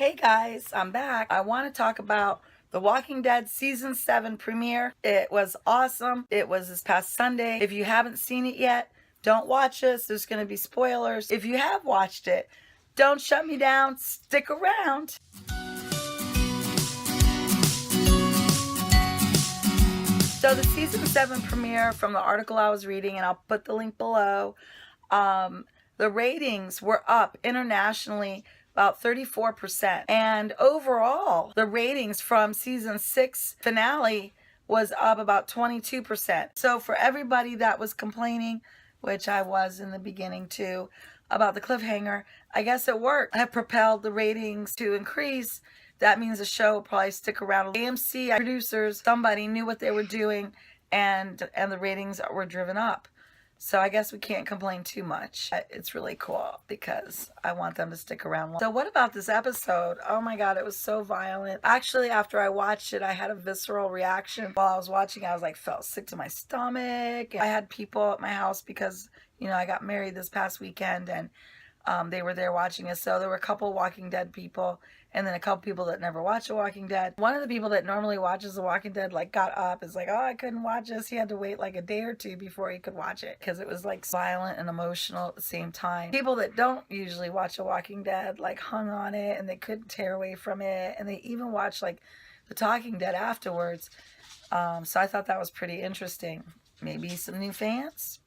Hey guys, I'm back. I want to talk about The Walking Dead Season 7 premiere. It was awesome. It was this past Sunday. If you haven't seen it yet, don't watch this. There's going to be spoilers. If you have watched it, don't shut me down. Stick around. So the Season 7 premiere, from the article I was reading, and I'll put the link below, the ratings were up internationally about 34%. And overall, the ratings from season 6 finale was up about 22%. So for everybody that was complaining, which I was in the beginning too, about the cliffhanger, I guess it worked. It propelled the ratings to increase. That means the show will probably stick around. AMC producers, somebody knew what they were doing, and the ratings were driven up. So I guess we can't complain too much. It's really cool because I want them to stick around. So what about this episode? Oh my God, it was so violent. Actually, after I watched it, I had a visceral reaction. While I was watching, I was like, felt sick to my stomach. I had people at my house because, you know, I got married this past weekend, and they were there watching us. So there were a couple Walking Dead people, and then a couple people that never watch The Walking Dead. One of the people that normally watches The Walking Dead got up, is like, oh, I couldn't watch this. He had to wait like a day or two before he could watch it because it was like violent and emotional at the same time. People that don't usually watch The Walking Dead hung on it, and they couldn't tear away from it, and they even watched The Talking Dead afterwards. So I thought that was pretty interesting. Maybe some new fans?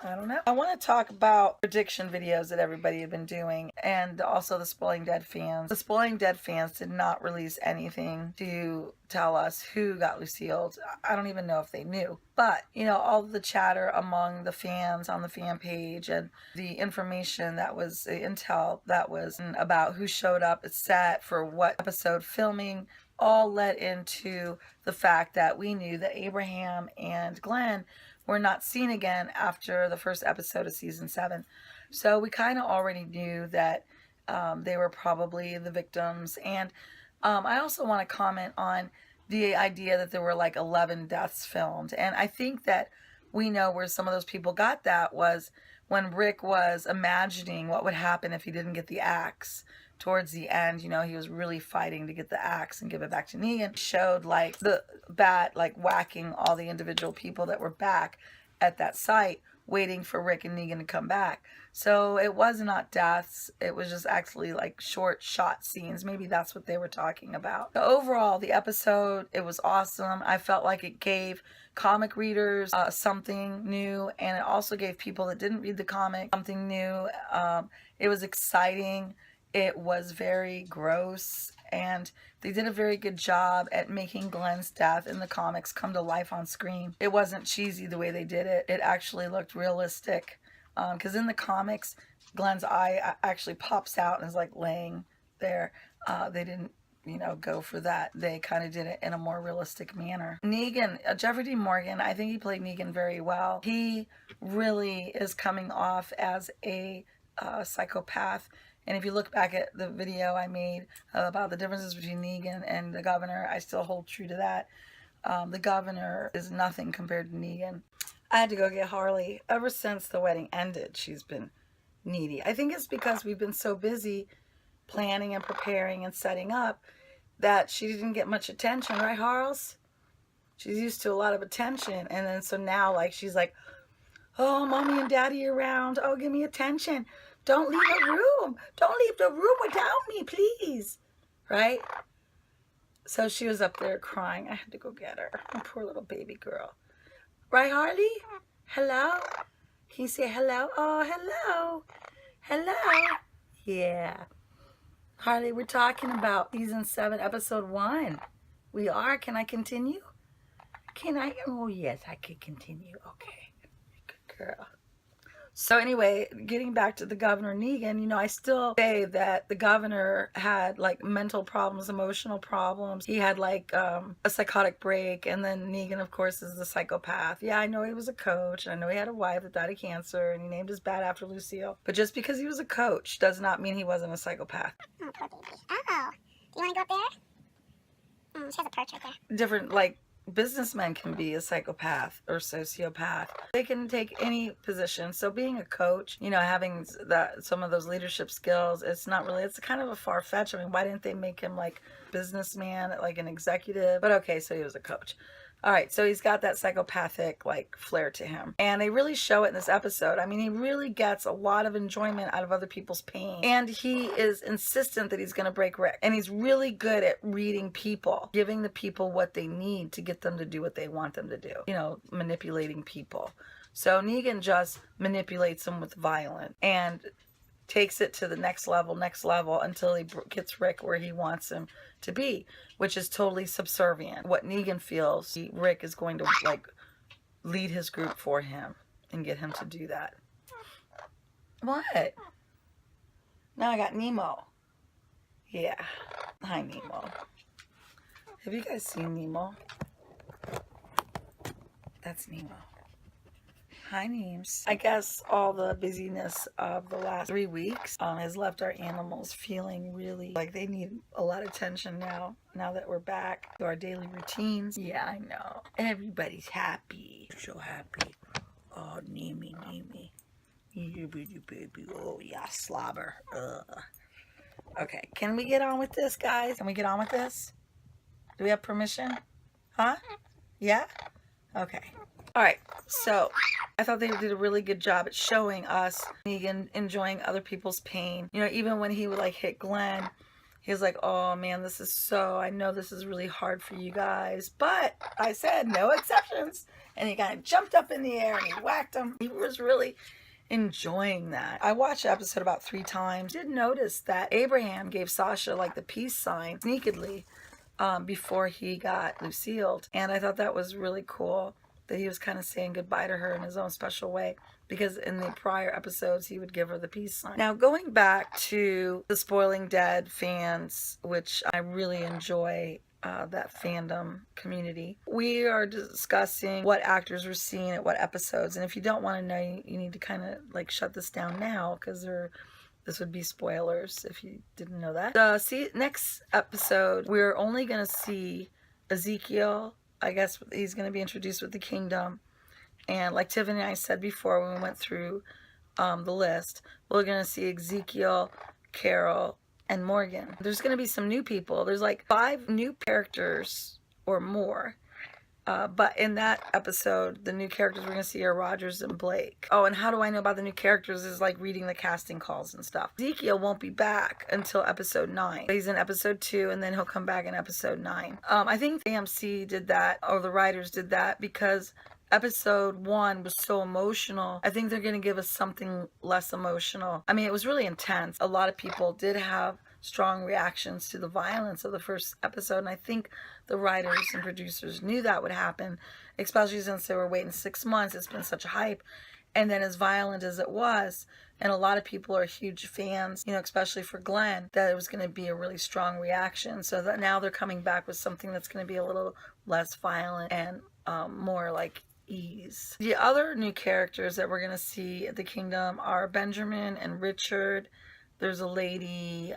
I don't know. I want to talk about prediction videos that everybody had been doing, and also the Spoiling Dead fans. The Spoiling Dead fans did not release anything to tell us who got Lucielled. I don't even know if they knew. But, you know, all the chatter among the fans on the fan page, and the information that was, the intel that was about who showed up at set for what episode filming, all led into the fact that we knew that Abraham and Glenn were not seen again after the first episode of season 7. So we kind of already knew that they were probably the victims. And I also want to comment on the idea that there were 11 deaths filmed. And I think that we know where some of those people got that was when Rick was imagining what would happen if he didn't get the axe. Towards the end, you know, he was really fighting to get the axe and give it back to Negan. Showed the bat whacking all the individual people that were back at that site, waiting for Rick and Negan to come back. So it was not deaths. It was just actually short shot scenes. Maybe that's what they were talking about. But overall, the episode, it was awesome. I felt like it gave comic readers something new, and it also gave people that didn't read the comic something new. It was exciting. It was very gross, and they did a very good job at making Glenn's death in the comics come to life on screen. It wasn't cheesy the way they did it. It actually looked realistic, because in the comics, Glenn's eye actually pops out and is laying there. They didn't, you know, go for that. They kind of did it in a more realistic manner. Negan, Jeffrey D. Morgan, I think he played Negan very well. He really is coming off as a psychopath. And if you look back at the video I made about the differences between Negan and the governor, I still hold true to that. The governor is nothing compared to Negan. I had to go get Harley. Ever since the wedding ended, she's been needy. I think it's because we've been so busy planning and preparing and setting up that she didn't get much attention, right, Harles? She's used to a lot of attention. And then so now she's like, oh, mommy and daddy around. Oh, give me attention. Don't leave the room. Don't leave the room without me, please. Right? So she was up there crying. I had to go get her. My poor little baby girl. Right, Harley? Hello? Can you say hello? Oh, hello. Hello. Yeah. Harley, we're talking about season 7, episode 1. We are. Can I continue? Can I? Oh, yes, I can continue. Okay. Good girl. So anyway, getting back to the governor Negan, you know, I still say that the governor had mental problems, emotional problems. He had a psychotic break, and then Negan, of course, is the psychopath. Yeah, I know he was a coach, and I know he had a wife that died of cancer, and he named his bat after Lucille. But just because he was a coach does not mean he wasn't a psychopath. Oh, poor baby. Oh, do you want to go up there? She has a perch right there. Different businessmen can be a psychopath or sociopath. They can take any position. So being a coach, you know, having some of those leadership skills, it's not really, it's kind of a far-fetched. I mean, why didn't they make him like businessman, like an executive? But okay, so he was a coach. All right, so he's got that psychopathic like flair to him. And they really show it in this episode. I mean, he really gets a lot of enjoyment out of other people's pain. And he is insistent that he's going to break Rick. And he's really good at reading people, giving the people what they need to get them to do what they want them to do. You know, manipulating people. So Negan just manipulates them with violence and takes it to the next level until he gets Rick where he wants him to be, which is totally subservient. What Negan feels, Rick is going to like lead his group for him and get him to do that. What? Now I got Nemo. Yeah. Hi, Nemo. Have you guys seen Nemo? That's Nemo. Hi, Neems. I guess all the busyness of the last 3 weeks has left our animals feeling really like they need a lot of attention now that we're back to our daily routines. Yeah, I know. Everybody's happy. So happy. Oh, Neemy. You baby. Oh, yeah, slobber. Ugh. Okay, can we get on with this, guys? Can we get on with this? Do we have permission? Huh? Yeah? Okay. All right, so I thought they did a really good job at showing us Negan enjoying other people's pain. You know, even when he would like hit Glenn, he was like, oh man, I know this is really hard for you guys, but I said no exceptions. And he kind of jumped up in the air and he whacked him. He was really enjoying that. I watched the episode about 3 times. Did notice that Abraham gave Sasha like the peace sign sneakily before he got Lucielled. And I thought that was really cool, that he was kind of saying goodbye to her in his own special way, because in the prior episodes he would give her the peace sign. Now, going back to the Spoiling Dead fans, which I really enjoy that fandom community, we are discussing what actors were seen at what episodes. And if you don't want to know, you need to kind of like shut this down now, because this would be spoilers if you didn't know that. Next episode, we're only going to see Ezekiel. I guess he's going to be introduced with the kingdom. And like Tiffany and I said before when we went through the list, we're going to see Ezekiel, Carol, and Morgan. There's going to be some new people. There's like 5 new characters or more. But in that episode, the new characters we're going to see are Rogers and Blake. Oh, and how do I know about the new characters is like reading the casting calls and stuff. Ezekiel won't be back until episode 9. He's in episode 2, and then he'll come back in episode 9. I think AMC did that, or the writers did that, because episode 1 was so emotional. I think they're going to give us something less emotional. I mean, it was really intense. A lot of people did have strong reactions to the violence of the first episode, and I think the writers and producers knew that would happen, especially since they were waiting 6 months. It's been such a hype, and then as violent as it was, and a lot of people are huge fans, you know, especially for Glenn, that it was going to be a really strong reaction. So that now they're coming back with something that's going to be a little less violent and more like ease. The other new characters that we're going to see at the kingdom are Benjamin and Richard. There's a lady,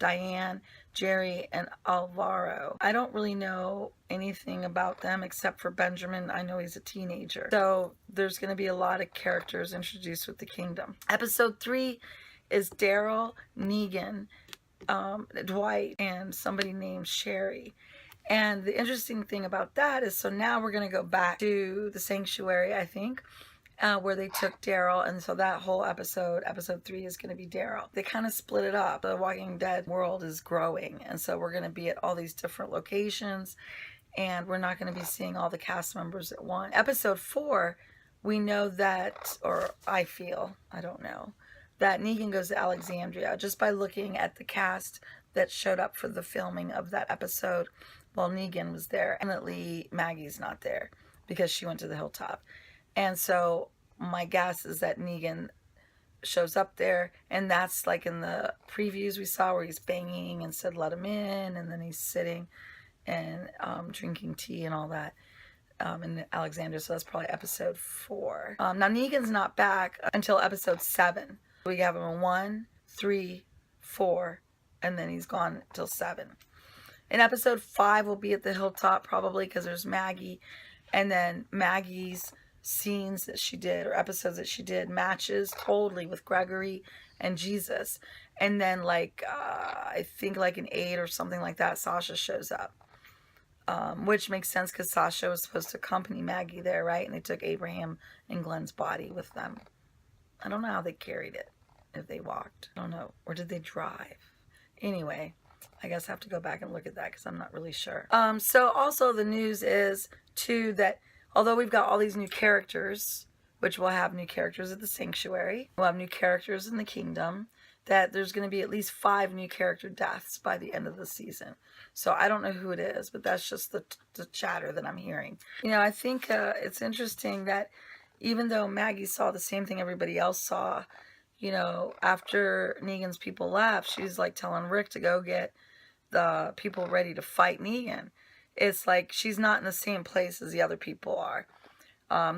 Diane, Jerry, and Alvaro. I don't really know anything about them except for Benjamin. I know he's a teenager. So there's going to be a lot of characters introduced with the kingdom. Episode 3 is Daryl, Negan, Dwight, and somebody named Sherry. And the interesting thing about that is, so now we're going to go back to the sanctuary, I think, where they took Daryl, and so that whole episode 3 is going to be Daryl. They kind of split it up. The Walking Dead world is growing, and so we're going to be at all these different locations, and we're not going to be seeing all the cast members at once. Episode 4, we know that, or I feel, I don't know, that Negan goes to Alexandria just by looking at the cast that showed up for the filming of that episode while Negan was there. Definitely Maggie's not there because she went to the hilltop. And so my guess is that Negan shows up there, and that's like in the previews we saw where he's banging and said let him in, and then he's sitting and drinking tea and all that in Alexandria. So that's probably episode 4. Now Negan's not back until episode 7. We have him in 1, 3, 4, and then he's gone till 7. In episode 5, we'll be at the hilltop probably because there's Maggie. And then Maggie's scenes that she did, or episodes that she did, matches totally with Gregory and Jesus. And then like, I think like in 8 or something like that, Sasha shows up. Which makes sense because Sasha was supposed to accompany Maggie there, right? And they took Abraham and Glenn's body with them. I don't know how they carried it. If they walked. I don't know. Or did they drive? Anyway, I guess I have to go back and look at that because I'm not really sure. So also the news is, too, that although we've got all these new characters, which we'll have new characters at the Sanctuary, we'll have new characters in the Kingdom, that there's going to be at least 5 new character deaths by the end of the season. So I don't know who it is, but that's just the chatter that I'm hearing. You know, I think it's interesting that even though Maggie saw the same thing everybody else saw, you know, after Negan's people left, she's like telling Rick to go get the people ready to fight Negan. It's like she's not in the same place as the other people are.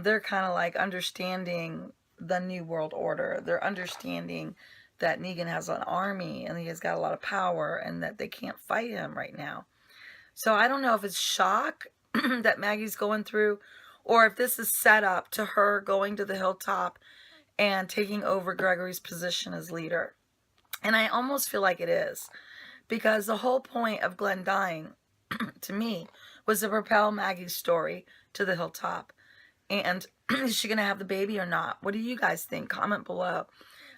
They're kind of like understanding the New World Order. They're understanding that Negan has an army and he has got a lot of power and that they can't fight him right now. So I don't know if it's shock that Maggie's going through, or if this is set up to her going to the hilltop and taking over Gregory's position as leader. And I almost feel like it is. Because the whole point of Glenn dying, to me, was to propel Maggie's story to the hilltop. And is she going to have the baby or not? What do you guys think? Comment below.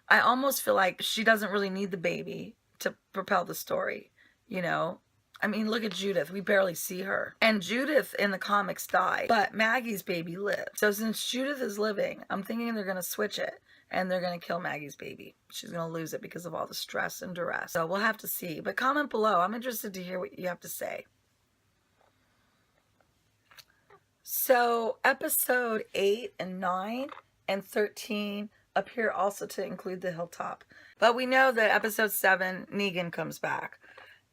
I almost feel like she doesn't really need the baby to propel the story, you know? I mean, look at Judith. We barely see her. And Judith in the comics died, but Maggie's baby lived. So since Judith is living, I'm thinking they're going to switch it and they're going to kill Maggie's baby. She's going to lose it because of all the stress and duress. So we'll have to see. But comment below. I'm interested to hear what you have to say. So episode 8 and 9 and 13 appear also to include the hilltop. But we know that episode 7, Negan comes back.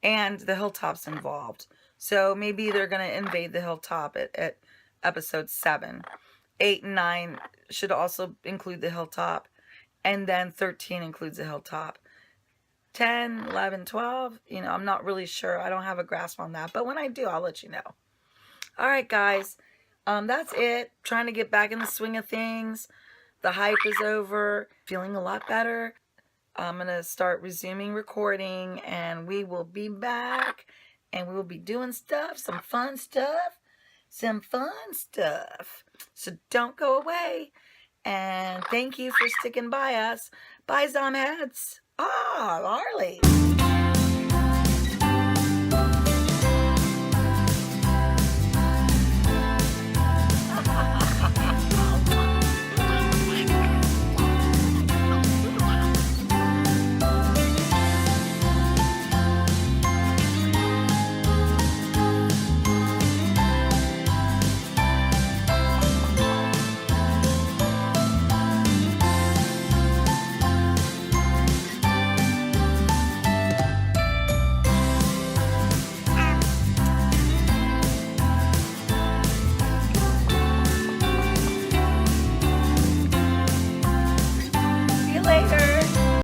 And the hilltop's involved. So maybe they're going to invade the hilltop at episode 7. 8 and 9 should also include the hilltop. And then 13 includes the hilltop. 10, 11, 12, you know, I'm not really sure. I don't have a grasp on that. But when I do, I'll let you know. All right, guys. That's it. Trying to get back in the swing of things. The hype is over. Feeling a lot better. I'm going to start resuming recording, and we will be back, and we will be doing stuff, some fun stuff. So don't go away, and thank you for sticking by us. Bye, Zomheads. Ah, Harley.